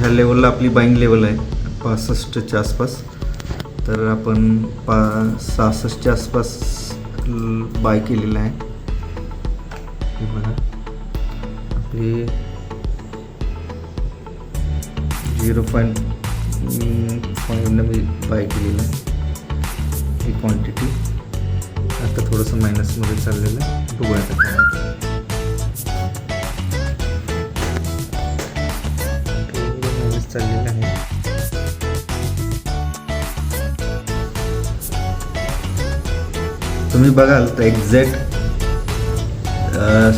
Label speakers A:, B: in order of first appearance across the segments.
A: ह्या लेवलला आपली बाईंग लेवल आहे 65च्या आसपास. तर आपण 66च्या आसपास बाय केलेलं आहे. हे बघा आपली 0.5 मी बाय केलेलं आहे ही क्वांटिटी. आता थोडंसं मायनसमध्ये चाललेलं आहे. बघूया आता काय मायनस चाललेलं आहे. तुम्ही बघाल तर एक्झॅक्ट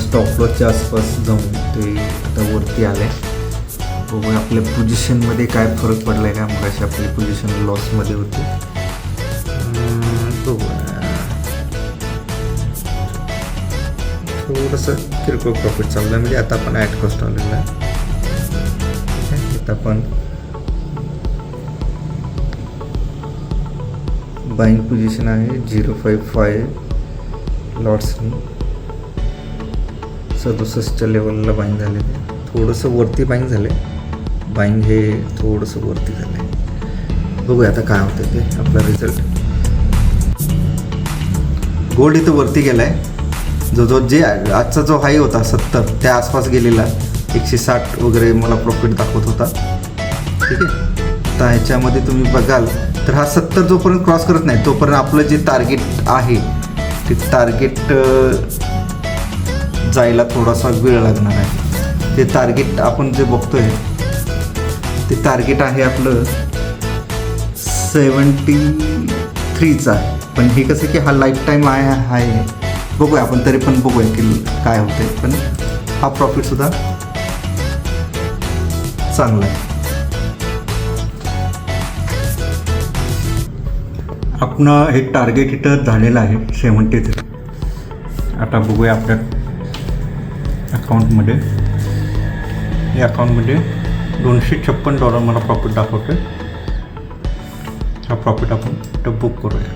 A: स्टॉप लॉसच्या आसपास जाऊन ते आता वरती आले. बघूया आपल्या पोझिशनमध्ये काय फरक पडला आहे का. मग अशी आपली पोझिशन लॉसमध्ये होती. थोडंसं किरकोळ प्रॉफिट चाललं आहे. म्हणजे आता आपण ॲट कॉस्ट आलेला आहे. आता आपण बाईंग पोझिशन आहे 0.55 लॉट्सनी 67च्या लेवलला बाईंग झालेले. थोडंसं वरती बाईंग झाले. बाईंग हे थोडंसं वरती झालं आहे. बघूया आता काय होतं ते आपला रिझल्ट. गोल्ड इथं वरती गेला आहे. जे आजचा जो हाय होता 70 त्या आसपास गेलेला 160 वगैरे मला प्रॉफिट दाखवत होता. ठीक आहे. आता ह्याच्यामध्ये तुम्ही बघाल तर हा 70 जोपर्यंत क्रॉस करत नाही तोपर्यंत आपलं जे टार्गेट आहे ते टार्गेट जायला थोडासा वेळ लागणार आहे. ते टार्गेट आपण जे बघतोय ते टार्गेट आहे आपलं 73चं आहे. पण हे कसं की हा लाईफ टाईम आहे. बघूया आपण तरी पण बघूया की काय होतंय. पण हा प्रॉफिटसुद्धा चांगला आहे. आपण हे टार्गेट इथं झालेलं आहे 73. आता बघूया आपल्या अकाउंटमध्ये. या अकाउंटमध्ये $256 मला प्रॉफिट दाखवतोय. हा प्रॉफिट आपण इथं बुक करूया.